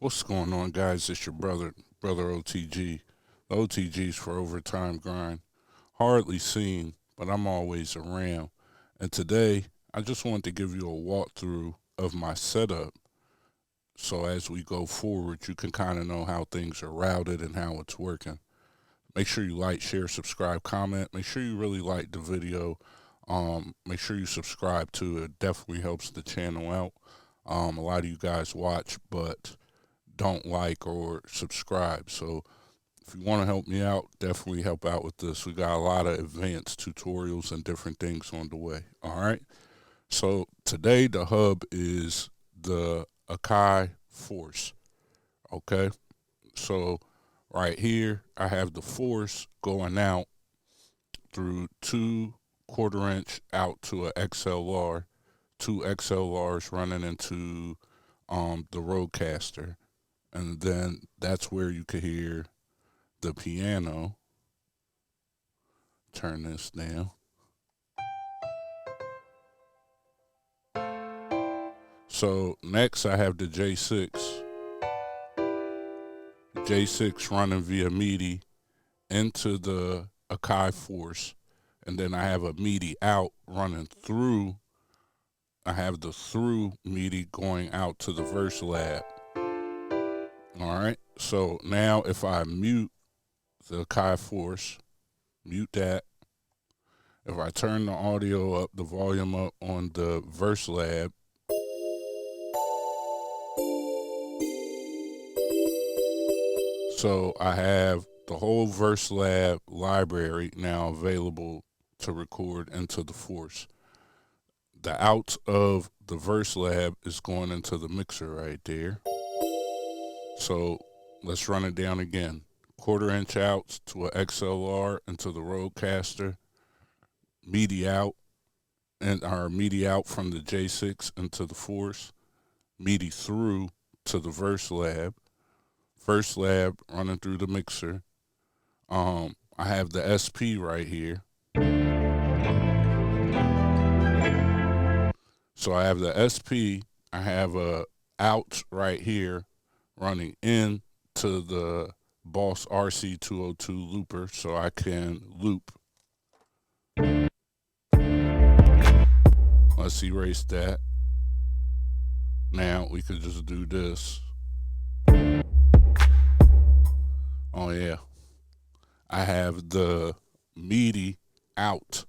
What's going on, guys? It's your brother OTG. The OTG's for Overtime Grind. Hardly seen, but I'm always around. And today, I just wanted to give you a walkthrough of my setup. So as we go forward, you can kind of know how things are routed and how it's working. Make sure you like, share, subscribe, comment. Make sure you really like the video. Make sure you subscribe to it. Definitely helps the channel out. A lot of you guys watch, but don't like or subscribe. So if you want to help me out, definitely help out with this. We got a lot of advanced tutorials and different things on the way. All right. So today the hub is the Akai Force. Okay. So right here, I have the Force going out through 2/4 inch out to a XLR, two XLRs running into the Rodecaster. And then that's where you could hear the piano. Turn this down. So next I have the J6. J6 running via MIDI into the Akai Force. And then I have a MIDI out running through. I have the through MIDI going out to the Verse Lab. All right. So now if I mute the Akai Force, mute that. If I turn the audio up, the volume up on the Verse Lab, so I have the whole Verse Lab library now available to record into the Force. The out of the Verse Lab is going into the mixer right there. So let's run it down again. 1/4 inch outs to a XLR into the Rodecaster, MIDI out, and our MIDI out from the J6 into the Force, MIDI through to the Verse Lab running through the mixer. I have the SP right here. So I have the SP, I have a out right here running in to the Boss RC202 looper so I can loop. Let's erase that. Now we could just do this. Oh yeah. I have the MIDI out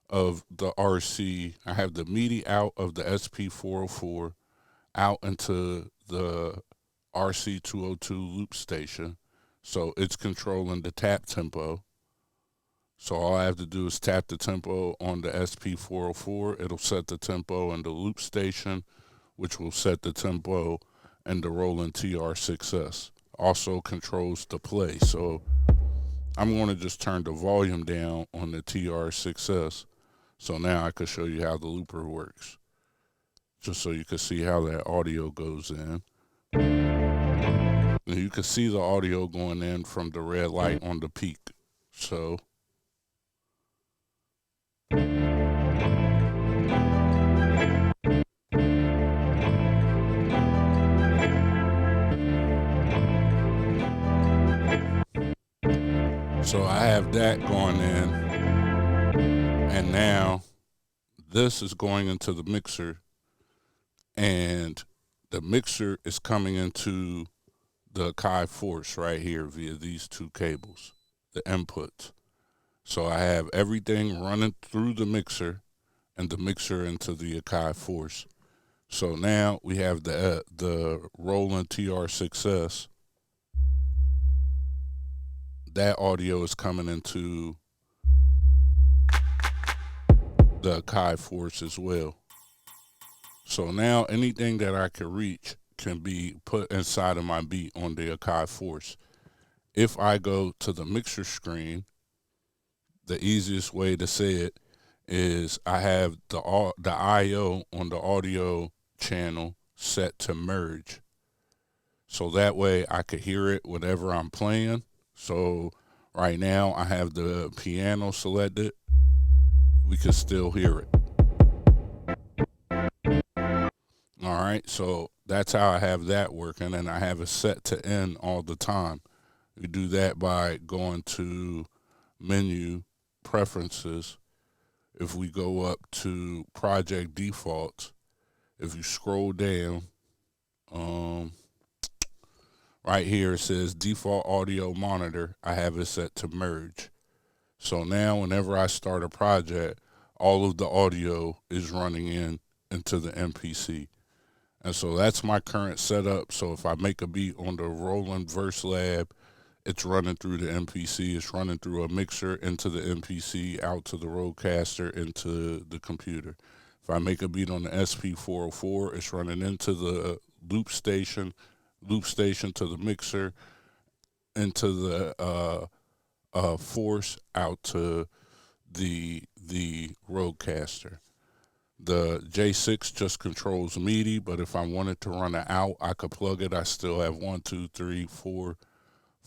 of the RC. I have the MIDI out of the SP404 out into the RC202 loop station. So it's controlling the tap tempo. So all I have to do is tap the tempo on the SP404. It'll set the tempo in the loop station, which will set the tempo in the Roland TR6S. Also controls the play. So I'm going to just turn the volume down on the TR6S. So now I can show you how the looper works. Just so you can see how that audio goes in. And you can see the audio going in from the red light on the peak. So I have that going in, and now this is going into the mixer, and the mixer is coming into the Akai Force right here via these two cables, the inputs. So I have everything running through the mixer and the mixer into the Akai Force. So now we have the Roland TR6S. That audio is coming into the Akai Force as well. So now anything that I can reach can be put inside of my beat on the Akai Force. If I go to the mixer screen, the easiest way to say it is I have the I/O on the audio channel set to merge. So that way I could hear it whenever I'm playing. So right now I have the piano selected. We can still hear it. All right, so that's how I have that working, and I have it set to end all the time. You do that by going to menu preferences. If we go up to project defaults, if you scroll down, um, right here it says default audio monitor. I have it set to merge. So now whenever I start a project, all of the audio is running into the MPC. And so that's my current setup. So if I make a beat on the Roland Verse Lab, it's running through the MPC. It's running through a mixer into the MPC, out to the Rodecaster, into the computer. If I make a beat on the SP404, it's running into the loop station to the mixer, into the force, out to the Rodecaster. The J6 just controls MIDI, but if I wanted to run it out, I could plug it. I still have 4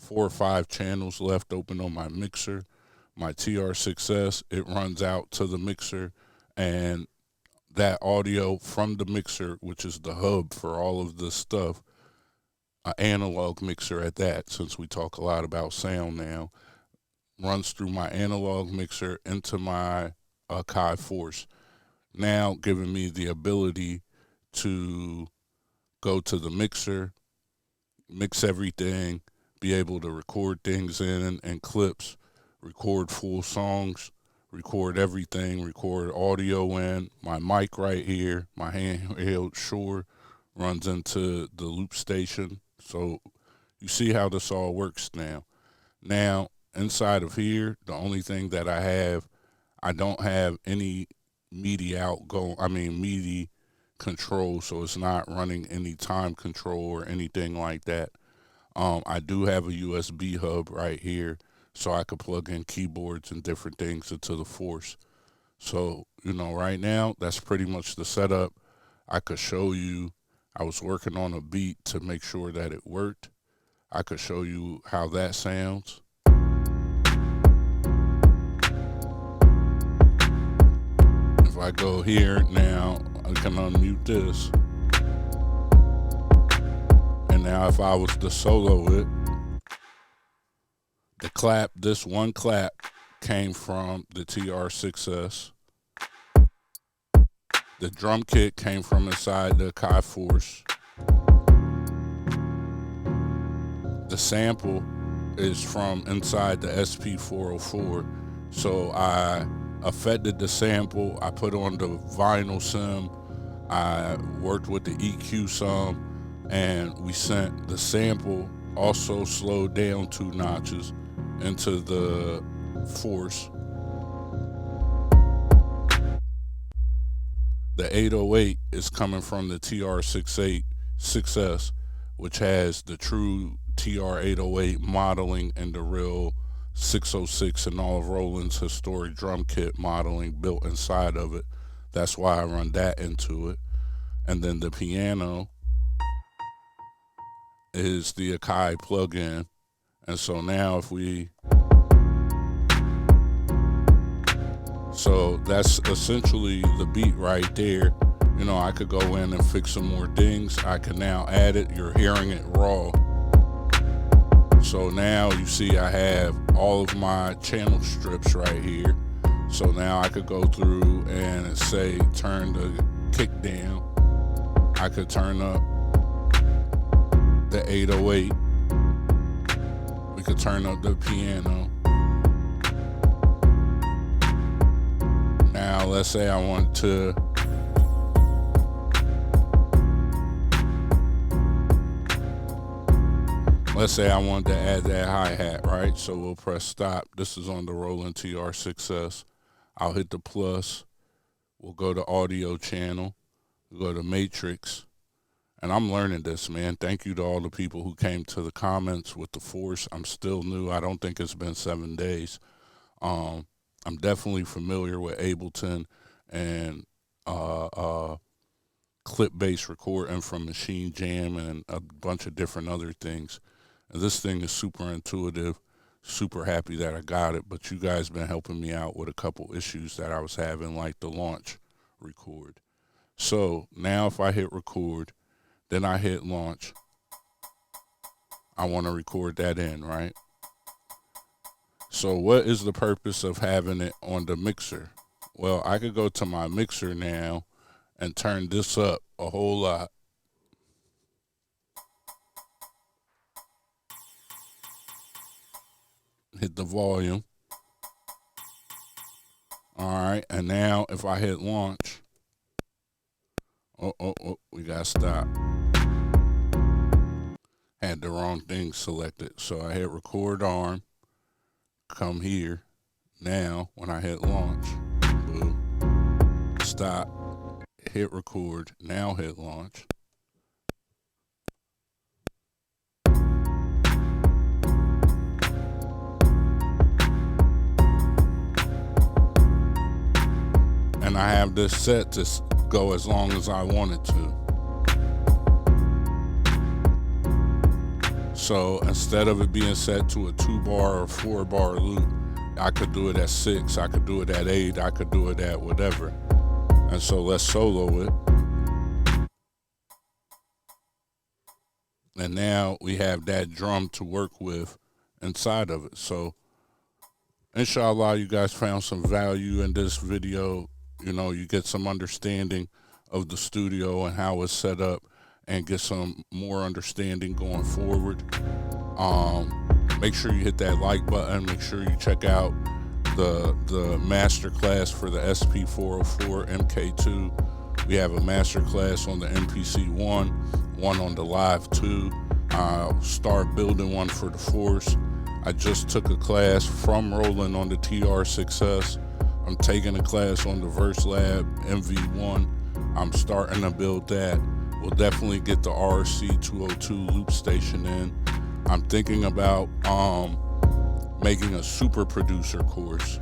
or 5 channels left open on my mixer. My TR6S, it runs out to the mixer, and that audio from the mixer, which is the hub for all of this stuff, an analog mixer at that, since we talk a lot about sound now, runs through my analog mixer into my Akai Force, now giving me the ability to go to the mixer, mix everything, be able to record things in and clips, record full songs, record everything, record audio in. My mic right here, my handheld Shure, runs into the loop station. So you see how this all works now. Now, inside of here, the only thing that I don't have any MIDI control, so it's not running any time control or anything like that. I do have a USB hub right here, so I could plug in keyboards and different things into the Force. So, right now, that's pretty much the setup. I could show you, I was working on a beat to make sure that it worked. I could show you how that sounds. If I go here now, I can unmute this. And now if I was to solo it, this one clap came from the TR6S. The drum kit came from inside the Akai Force. The sample is from inside the SP404. So I affected the sample. I put on the vinyl sim. I worked with the EQ some, and we sent the sample also slowed down 2 notches into the Force. The 808 is coming from the TR6S, which has the true TR-808 modeling and the real 606 and all of Roland's historic drum kit modeling built inside of it. That's why I run that into it. And then the piano is the Akai plugin. And so now so that's essentially the beat right there. I could go in and fix some more things. I can now add it. You're hearing it raw. So now you see I have all of my channel strips right here. So now I could go through and say, turn the kick down. I could turn up the 808. We could turn up the piano. Now let's say I want to add that hi-hat, right? So we'll press stop. This is on the Roland TR6S. I'll hit the plus. We'll go to audio channel. We'll go to matrix. And I'm learning this, man. Thank you to all the people who came to the comments with the Force. I'm still new. I don't think it's been 7 days. I'm definitely familiar with Ableton and clip-based recording from Machine Jam and a bunch of different other things. And this thing is super intuitive, super happy that I got it, but you guys been helping me out with a couple issues that I was having, like the launch record. So now if I hit record, Then I hit launch. I want to record that in, right? So what is the purpose of having it on the mixer? Well, I could go to my mixer now and turn this up a whole lot. Hit the volume. All right, and now if I hit launch, we gotta stop. Had the wrong thing selected, so I hit record arm. Come here. Now, when I hit launch, boom, stop, hit record, now hit launch. And I have this set to go as long as I want it to. So instead of it being set to a 2-bar or 4-bar loop, I could do it at 6, I could do it at 8, I could do it at whatever. And so let's solo it. And now we have that drum to work with inside of it. So inshallah, you guys found some value in this video. You know, you get some understanding of the studio and how it's set up, and get some more understanding going forward. Make sure you hit that like button. Make sure you check out the master class for the SP404 MK2. We have a master class on the MPC1, one on the Live 2. I'll start building one for the Force. I just took a class from Roland on the TR6S. I'm taking a class on the Verse Lab MV1. I'm starting to build that. We'll definitely get the RC202 loop station in. I'm thinking about making a super producer course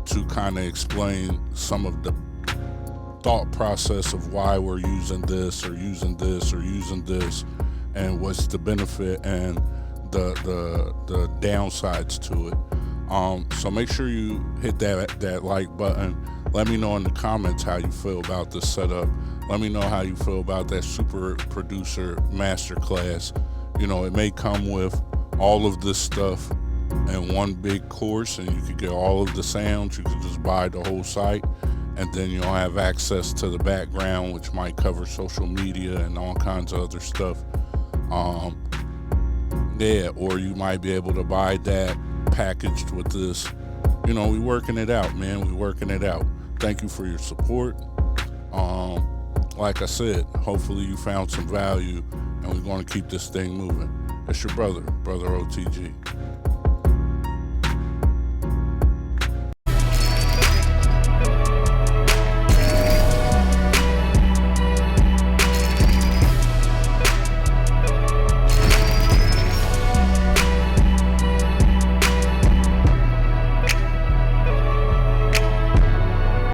to kind of explain some of the thought process of why we're using this or using this or using this, and what's the benefit and the downsides to it. So make sure you hit that like button. Let me know in the comments how you feel about this setup. Let me know how you feel about that super producer masterclass. You know, it may come with all of this stuff in one big course, and you could get all of the sounds. You could just buy the whole site, and then you'll have access to the background, which might cover social media and all kinds of other stuff. Yeah, or you might be able to buy that packaged with this. You know, we working it out, man. We working it out. Thank you for your support. Like I said, hopefully you found some value, and we're going to keep this thing moving. It's your brother OTG.